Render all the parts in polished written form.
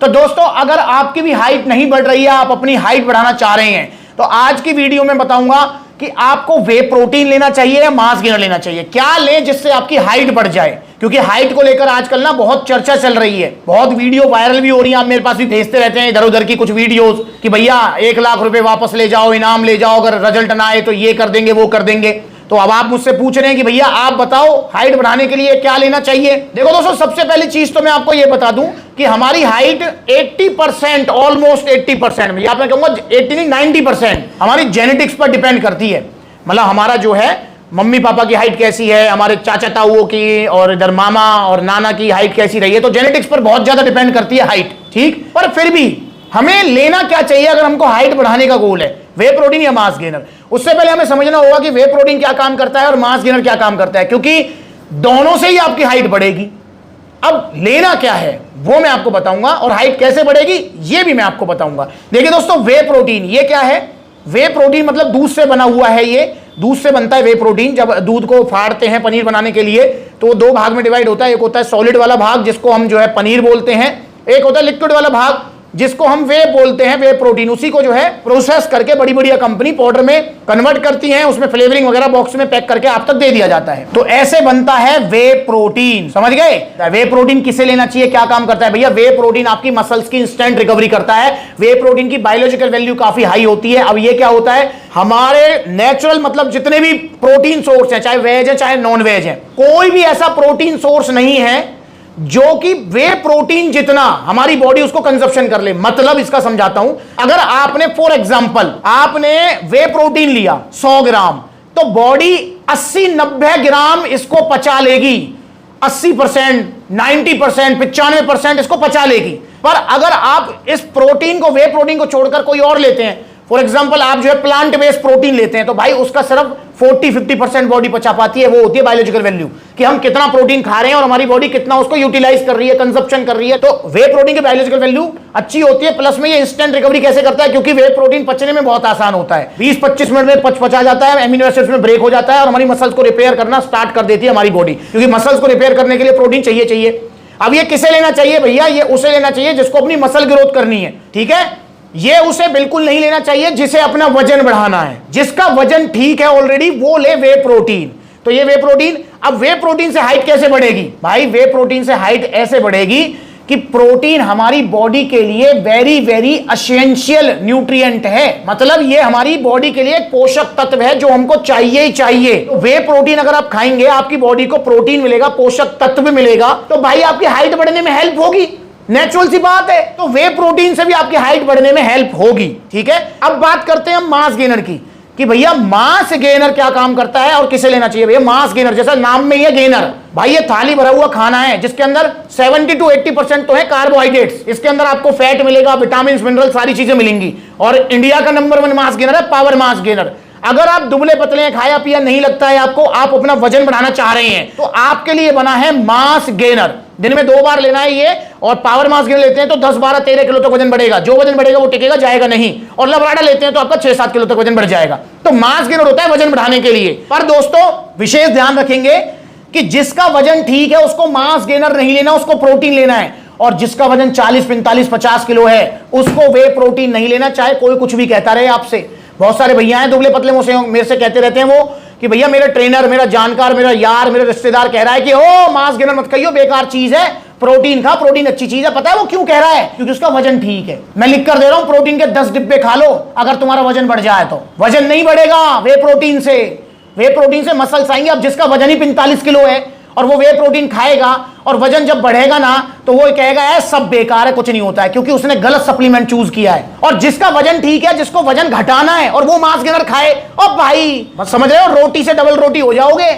तो दोस्तों अगर आपकी भी हाइट नहीं बढ़ रही है, आप अपनी हाइट बढ़ाना चाह रहे हैं, तो आज की वीडियो में बताऊंगा कि आपको वे प्रोटीन लेना चाहिए या मास गेनर लेना चाहिए, क्या लें जिससे आपकी हाइट बढ़ जाए। क्योंकि हाइट को लेकर आजकल ना बहुत चर्चा चल रही है, बहुत वीडियो वायरल भी हो रही है, आप मेरे पास भी भेजते रहते हैं इधर उधर की कुछ वीडियोस कि भैया 1 लाख रुपए वापस ले जाओ, इनाम ले जाओ, अगर रिजल्ट ना आए तो ये कर देंगे वो कर देंगे। तो अब आप मुझसे पूछ रहे हैं कि भैया आप बताओ हाइट बढ़ाने के लिए क्या लेना चाहिए। देखो दोस्तों, सबसे पहली चीज तो मैं आपको ये बता दूं कि हमारी हाइट 80%, ऑलमोस्ट 80%, या मैं कहूंगा 80 नहीं 90% हमारी जेनेटिक्स पर डिपेंड करती है। मतलब हमारा जो है मम्मी पापा की हाइट कैसी है, हमारे चाचा ताऊओं की और इधर मामा और नाना की हाइट कैसी रही है, तो जेनेटिक्स पर बहुत ज्यादा डिपेंड करती है हाइट, ठीक। पर फिर भी हमें लेना क्या चाहिए अगर हमको हाइट बढ़ाने का गोल है, वे प्रोटीन या मास गेनर। उससे पहले हमें समझना होगा कि वे प्रोटीन क्या काम करता है और मास गेनर क्या काम करता है, क्योंकि दोनों से ही आपकी हाइट बढ़ेगी। अब लेना क्या है वो मैं आपको बताऊंगा और हाइट कैसे बढ़ेगी ये भी मैं आपको बताऊंगा। देखिए दोस्तों, वे प्रोटीन ये क्या है? वे प्रोटीन मतलब दूध से बना हुआ है, ये दूध से बनता है वे प्रोटीन। जब दूध को फाड़ते हैं पनीर बनाने के लिए तो 2 भाग में डिवाइड होता है, एक होता है सॉलिड वाला भाग जिसको हम जो है पनीर बोलते हैं, एक होता है लिक्विड वाला भाग जिसको हम वे बोलते हैं, वे प्रोटीन। उसी को जो है प्रोसेस करके बड़ी बड़ी कंपनी पाउडर में कन्वर्ट करती है, उसमें फ्लेवरिंग वगैरह बॉक्स में पैक करके आप तक दे दिया जाता है। तो ऐसे बनता है वे प्रोटीन, समझ गए? वे प्रोटीन किसे लेना चाहिए, क्या काम करता है भैया? वे प्रोटीन आपकी मसल्स की इंस्टेंट रिकवरी करता है। वे प्रोटीन की बायोलॉजिकल वैल्यू काफी हाई होती है। अब ये क्या होता है, हमारे नेचुरल मतलब जितने भी प्रोटीन सोर्स हैं, चाहे वेज है चाहे नॉन वेज है, कोई भी ऐसा प्रोटीन सोर्स नहीं है जो कि वे प्रोटीन जितना हमारी बॉडी उसको कंजप्शन कर ले। मतलब इसका समझाता हूं, अगर आपने फॉर एग्जांपल आपने वे प्रोटीन लिया 100 ग्राम, तो बॉडी 80-90 ग्राम इसको पचा लेगी, 80%, 90%, 95% इसको पचा लेगी। पर अगर आप इस प्रोटीन को, वे प्रोटीन को छोड़कर कोई और लेते हैं, फॉर एग्जाम्पल आप जो है प्लांट बेस्ड प्रोटीन लेते हैं, तो भाई उसका सिर्फ 40-50% बॉडी पचा पाती है। वो होती है बायोलॉजिकल वैल्यू, कि हम कितना प्रोटीन खा रहे हैं और हमारी बॉडी कितना उसको यूटिलाइज कर रही है, कंजप्शन कर रही है। तो वे प्रोटीन की बायोलॉजिकल वैल्यू अच्छी होती है। प्लस में ये इंस्टेंट रिकवरी कैसे करता है, क्योंकि वे प्रोटीन पचने में बहुत आसान होता है, 20-25 मिनट में पचा जाता है, एमिनो एसिड्स में ब्रेक हो जाता है और हमारी मसल्स को रिपेयर करना स्टार्ट कर देती है हमारी बॉडी, क्योंकि मसल्स को रिपेयर करने के लिए प्रोटीन चाहिए। अब ये किसे लेना चाहिए भैया? ये उसे लेना चाहिए जिसको अपनी मसल ग्रोथ करनी है, ठीक है। ये उसे बिल्कुल नहीं लेना चाहिए जिसे अपना वजन बढ़ाना है। जिसका वजन ठीक है ऑलरेडी वो ले वे प्रोटीन। तो ये वे प्रोटीन, अब वे प्रोटीन से हाइट कैसे बढ़ेगी भाई? वे प्रोटीन से हाइट ऐसे बढ़ेगी कि प्रोटीन हमारी बॉडी के लिए वेरी वेरी एसेंशियल न्यूट्रिएंट है। मतलब ये हमारी बॉडी के लिए एक पोषक तत्व है जो हमको चाहिए ही चाहिए। तो वे प्रोटीन अगर आप खाएंगे, आपकी बॉडी को प्रोटीन मिलेगा, पोषक तत्व मिलेगा, तो भाई आपकी हाइट बढ़ने में हेल्प होगी, नेचुरल सी बात है। तो वे प्रोटीन से भी आपकी हाइट बढ़ने में हेल्प होगी, ठीक है। अब बात करते हैं हम मास गेनर की, कि भैया मास गेनर क्या काम करता है और किसे लेना चाहिए। भैया मास गेनर, जैसा नाम में ही है गेनर, भाई ये थाली भरा हुआ खाना है जिसके अंदर 70-80% तो है कार्बोहाइड्रेट्स। इसके अंदर आपको फैट मिलेगा, विटामिन मिनरल सारी चीजें मिलेंगी। और इंडिया का नंबर 1 मास गेनर है पावर मास गेनर। अगर आप दुबले पतले हैं, खाया पिया नहीं लगता है आपको, आप अपना वजन बढ़ाना चाह रहे हैं, तो आपके लिए बना है मास गेनर। दिन में 2 बार लेना है ये, और पावर मास गेनर लेते हैं तो 10, 12, 13 किलो तक वजन बढ़ेगा। जो वजन बढ़ेगा वो टिकेगा, जाएगा नहीं। और लबराडा लेते हैं तो आपका 6-7 किलो तक वजन बढ़ जाएगा। तो मास गेनर होता है वजन बढ़ाने के लिए। पर दोस्तों विशेष ध्यान रखेंगे कि जिसका वजन ठीक है उसको मास गेनर नहीं लेना, उसको प्रोटीन लेना है। और जिसका वजन 40, 45, 50 किलो है उसको वे प्रोटीन नहीं लेना, चाहे कोई कुछ भी कहता रहे आपसे। बहुत सारे भैया हैं दुबले पतले, मुझसे मेरे से कहते रहते हैं वो कि भैया मेरा ट्रेनर, मेरा जानकार, मेरा यार, मेरा रिश्तेदार कह रहा है कि ओ मास गेनर मत खाइयो, बेकार चीज है, प्रोटीन खा, प्रोटीन अच्छी चीज है। पता है वो क्यों कह रहा है? क्योंकि उसका वजन ठीक है। मैं लिख कर दे रहा हूं, प्रोटीन के 10 डिब्बे खा लो, अगर तुम्हारा वजन बढ़ जाए तो। वजन नहीं बढ़ेगा वे प्रोटीन से, वे प्रोटीन से मसल्स आएंगे। अब जिसका वजन ही 45 किलो है और वो वे प्रोटीन खाएगा और वजन जब बढ़ेगा ना, तो वो कहेगा है सब बेकार है, कुछ नहीं होता है, क्योंकि उसने गलत सप्लीमेंट चूज किया है। और जिसका वजन ठीक है, जिसको वजन घटाना है, और वो मास गेनर खाए, और भाई बस समझ रहे हो, रोटी से डबल रोटी हो जाओगे।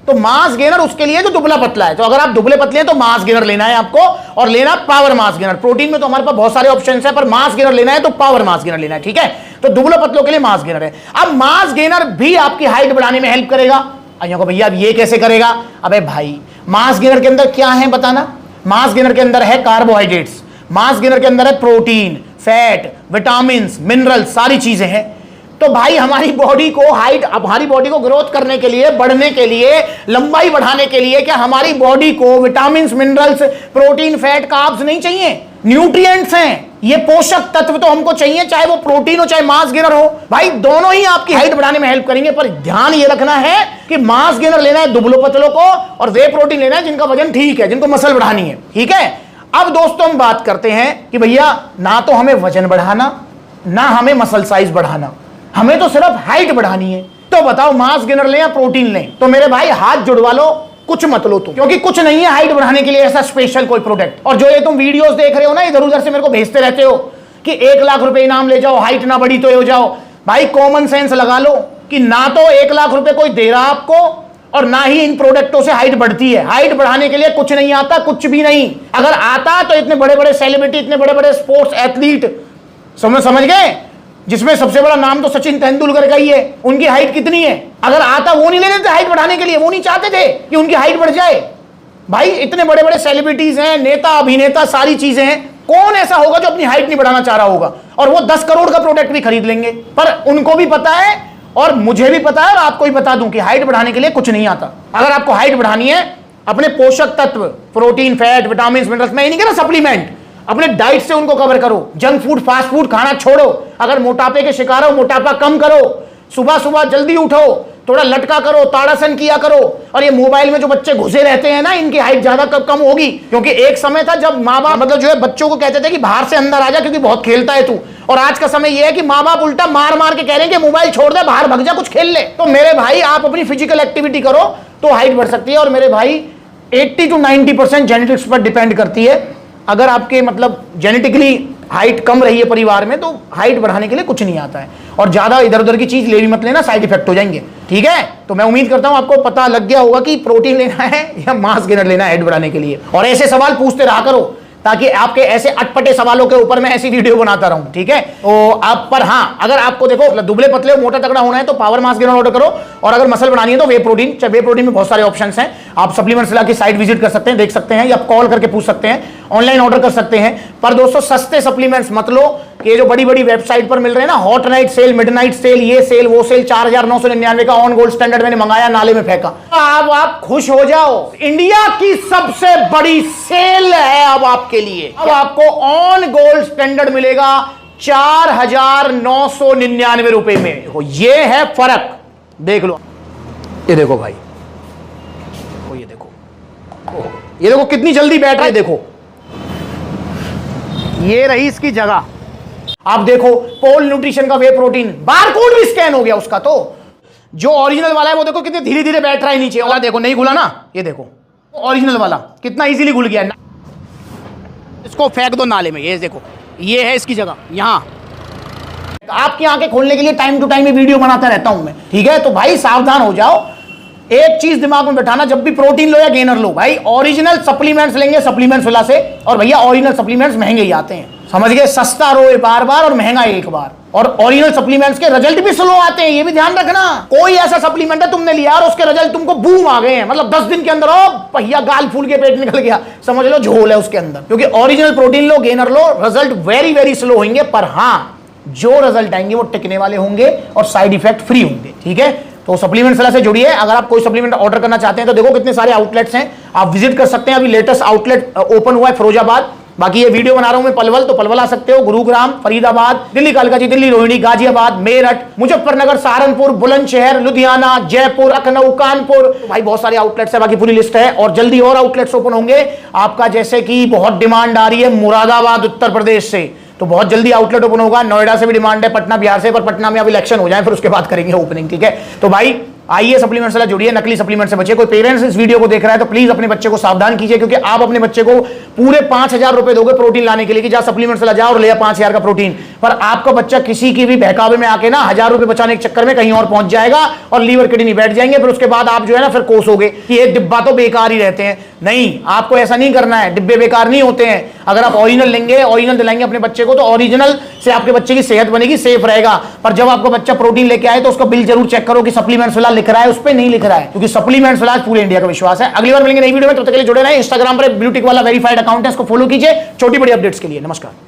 तो मास गेनर उसके लिए जो दुबला पतला है। तो अगर आप दुबले पतले हैं तो मास गेनर लेना है आपको, और लेना पावर मास गेनर। प्रोटीन में तो हमारे पास बहुत सारे ऑप्शंस हैं, पर मास गेनर लेना है तो पावर मास गेनर लेना है, ठीक है। तो दुबले पतलों के लिए मास गेनर है। अब मास गेनर भी आपकी हाइट बढ़ाने में हेल्प करेगा। को भैया अब ये कैसे करेगा? अबे भाई मास गेनर के अंदर क्या है बताना। मास गेनर के अंदर है कार्बोहाइड्रेट्स, मास गेनर के अंदर है प्रोटीन, फैट, विटामिन, मिनरल, सारी चीजें हैं। तो भाई हमारी बॉडी को हाइट, हमारी बॉडी को ग्रोथ करने के लिए, बढ़ने के लिए, लंबाई बढ़ाने के लिए, क्या हमारी बॉडी को vitamin, minerals, protein, fat, carbs नहीं चाहिए? न्यूट्रिएंट्स हैं, ये पोषक तत्व तो हमको चाहिए, चाहे वो प्रोटीन हो चाहे मास गेनर हो। भाई दोनों ही आपकी हाइट बढ़ाने में हेल्प करेंगे, पर ध्यान ये रखना है कि मास गेनर लेना है दुबलों पतलों को और वे प्रोटीन लेना है जिनका वजन ठीक है, जिनको मसल बढ़ानी है। ठीक है, अब दोस्तों हम बात करते हैं कि भैया ना तो हमें वजन बढ़ाना ना हमें मसल साइज बढ़ाना, हमें तो सिर्फ हाइट बढ़ानी है। तो बताओ मास गेनर लें या प्रोटीन लें? तो मेरे भाई हाथ जुड़वा लो, कुछ मत लो तुम, क्योंकि कुछ नहीं है हाइट बढ़ाने के लिए ऐसा स्पेशल कोई प्रोडक्ट। और जो ये तुम वीडियोस देख रहे हो ना, इधर उधर से मेरे को भेजते रहते हो कि 1 लाख रुपए इनाम ले जाओ, हाइट ना बढ़ी तो हो जाओ। भाई कॉमन सेंस लगा लो कि ना तो 1 लाख रुपए कोई दे रहा आपको और ना ही इन प्रोडक्टों से हाइट बढ़ती है। हाइट बढ़ाने के लिए कुछ नहीं आता, कुछ भी नहीं। अगर आता तो इतने बड़े बड़े सेलिब्रिटी, इतने बड़े बड़े स्पोर्ट्स एथलीट, समझ गए, जिसमें सबसे बड़ा नाम तो सचिन तेंदुलकर का ही है, उनकी हाइट कितनी है? अगर आता वो नहीं ले लेते हाइट बढ़ाने के लिए, वो नहीं चाहते थे कि उनकी हाइट बढ़ जाए। भाई इतने बड़े बड़े सेलिब्रिटीज हैं, नेता अभिनेता, सारी चीजें हैं, कौन ऐसा होगा जो अपनी हाइट नहीं बढ़ाना चाह रहा होगा? और वो 10 करोड़ का प्रोडक्ट भी खरीद लेंगे। पर उनको भी पता है और मुझे भी पता है और आपको भी बता दूं कि हाइट बढ़ाने के लिए कुछ नहीं आता। अगर आपको हाइट बढ़ानी है, अपने पोषक तत्व, प्रोटीन, फैट, विटामिन, मिनरल्स, मैं नहीं कह रहा सप्लीमेंट, अपने डाइट से उनको कवर करो। जंक फूड, फास्ट फूड खाना छोड़ो। अगर मोटापे के शिकार हो, मोटापा कम करो। सुबह सुबह जल्दी उठो, थोड़ा लटका करो, ताड़ासन किया करो। और ये मोबाइल में जो बच्चे घुसे रहते हैं ना, इनकी हाइट ज्यादा कम होगी। क्योंकि एक समय था जब माँ बाप मतलब जो है बच्चों को कहते थे कि बाहर से अंदर आ जा क्योंकि बहुत खेलता है तू। और आज का समय ये है कि माँ बाप उल्टा मार मार के कह रहे हैं कि मोबाइल छोड़ दे, बाहर भग जा, कुछ खेल ले। तो मेरे भाई आप अपनी फिजिकल एक्टिविटी करो तो हाइट बढ़ सकती है। और मेरे भाई 80 to 90% जेनेटिक्स पर डिपेंड करती है। अगर आपके मतलब जेनेटिकली हाइट कम रही है परिवार में, तो हाइट बढ़ाने के लिए कुछ नहीं आता है। और ज्यादा इधर उधर की चीज ले भी मत लेना, साइड इफेक्ट हो जाएंगे। ठीक है, तो मैं उम्मीद करता हूं आपको पता लग गया होगा कि प्रोटीन लेना है या मास गेनर लेना है हाइट बढ़ाने के लिए। और ऐसे सवाल पूछते रहा करो ताकि आपके ऐसे अटपटे सवालों के ऊपर मैं ऐसी वीडियो बनाता रहूं। ठीक है, तो आप पर हाँ, अगर आपको देखो दुबले पतले मोटा तगड़ा होना है तो पावर मास गेनर ऑर्डर करो। और अगर मसल बनानी है तो वे प्रोटीन, चाहे वे प्रोटीन में बहुत सारे ऑप्शंस हैं। आप सप्लीमेंट्स ला की साइट विजिट कर सकते हैं, देख सकते हैं, या कॉल करके पूछ सकते हैं, ऑनलाइन ऑर्डर कर सकते हैं। पर दोस्तों सस्ते सप्लीमेंट्स मत लो कि जो बड़ी बड़ी वेबसाइट पर मिल रहे हैं ना, hot night sale, midnight sale, ये सेल वो सेल, 4999 का ऑन गोल्ड स्टैंडर्ड मैंने मंगाया, नाले में फेंका। अब आप खुश हो जाओ, इंडिया की सबसे बड़ी सेल है अब आपके लिए। अब आपको ऑन गोल्ड स्टैंडर्ड मिलेगा 4999 रुपए में। देखो ये है फर्क, देख लो, ये देखो भाई, ये देखो कितनी जल्दी बैठ रहा है। देखो ये रही इसकी जगह। आप देखो पोल न्यूट्रिशन का वे प्रोटीन, बारकोड भी स्कैन हो गया उसका। तो जो ओरिजिनल वाला है वो देखो कितने धीरे धीरे बैठ रहा है नीचे वाला। देखो नहीं घुला ना, ये देखो ओरिजिनल वाला कितना इजीली घुल गया। इसको फेंक दो नाले में। ये देखो ये है इसकी जगह यहां। आपकी आंखें खोलने के लिए टाइम टू टाइम ये वीडियो बनाता रहता हूं मैं। ठीक है, तो भाई सावधान हो जाओ। एक चीज दिमाग में बैठाना, जब भी प्रोटीन लो या गेनर लो, भाई ओरिजिनल सप्लीमेंट्स लेंगे सप्लीमेंट्स वाला से। और भैया ओरिजिनल सप्लीमेंट्स महंगे ही आते हैं, समझ गए? सस्ता रोए बार बार और महंगा एक बार। और ओरिजिनल सप्लीमेंट्स के रिजल्ट भी स्लो आते हैं, ये भी ध्यान रखना। कोई ऐसा सप्लीमेंट है तुमने लिया और उसके रिजल्ट तुमको बूम आ गए हैं, मतलब 10 दिन के अंदर भैया गाल फूल के पेट निकल गया, समझ लो झोल है उसके अंदर। क्योंकि ओरिजिनल प्रोटीन लो, गेनर लो, रिजल्ट वेरी वेरी स्लो होंगे। पर हाँ, जो रिजल्ट आएंगे वो टिकने वाले होंगे और साइड इफेक्ट फ्री होंगे। ठीक है, तो सप्लीमेंट से जुड़िए। अगर आप कोई सप्लीमेंट ऑर्डर करना चाहते हैं तो देखो कितने सारे आउटलेट्स हैं, आप विजिट कर सकते हैं। अभी लेटेस्ट आउटलेट ओपन हुआ है फिरोजाबाद। बाकी ये वीडियो बना रहा हूं मैं पलवल, तो पलवल आ सकते हो, गुरुग्राम, फरीदाबाद, दिल्ली कालकाजी, दिल्ली रोहिणी, गाजियाबाद, मेरठ, मुजफ्फरनगर, सहारनपुर, बुलंदशहर, लुधियाना, जयपुर, लखनऊ, कानपुर। भाई बहुत सारे आउटलेट्स है, बाकी पूरी लिस्ट है। और जल्दी और आउटलेट्स ओपन होंगे आपका, जैसे कि बहुत डिमांड आ रही है मुरादाबाद उत्तर प्रदेश से, तो बहुत जल्दी आउटलेट ओपन होगा। नोएडा से भी डिमांड है, पटना बिहार से, पर पटना में अब इलेक्शन हो जाए फिर उसके बाद करेंगे ओपनिंग। ठीक है, तो भाई आइए सप्लीमेंट से जुड़िए, नकली सप्लीमेंट से बचिए। कोई पेरेंट्स इस वीडियो को देख रहा है तो प्लीज अपने बच्चे को सावधान कीजिए, क्योंकि आप अपने बच्चे को पूरे 5000 रुपए दोगे प्रोटीन लाने के लिए कि जा सप्लीमेंट से जाओ और ले 5000 का प्रोटीन। पर आपका बच्चा किसी की भी बहकावे में आके ना 1000 रुपए बचाने के चक्कर में कहीं और पहुंच जाएगा और लीवर किडनी बैठ जाएंगे। फिर उसके बाद आप जो है ना फिर कोसोगे कि ये डिब्बा तो बेकार ही रहते हैं। नहीं, आपको ऐसा नहीं करना है, डिब्बे बेकार नहीं होते हैं। अगर आप ओरिजिनल लेंगे, ओरिजिनल दिलाएंगे अपने बच्चे को, तो ओरिजिनल से आपके बच्चे की सेहत बनेगी, सेफ रहेगा। पर जब आपका बच्चा प्रोटीन लेके आए तो उसका बिल जरूर चेक करो कि सप्लीमेंट्स वाला लिख रहा है, उस पर नहीं लिख रहा है, क्योंकि सप्लीमेंट्स वाला पूरे इंडिया का विश्वास है। अगली बार मिलेंगे नई वीडियो में, तब तक के लिए जुड़े रहें। इंस्टाग्राम पर ब्लूटिक वाला वेरीफाइड अकाउंट है, इसको फॉलो कीजिए छोटी बड़ी अपडेट्स के लिए। नमस्कार।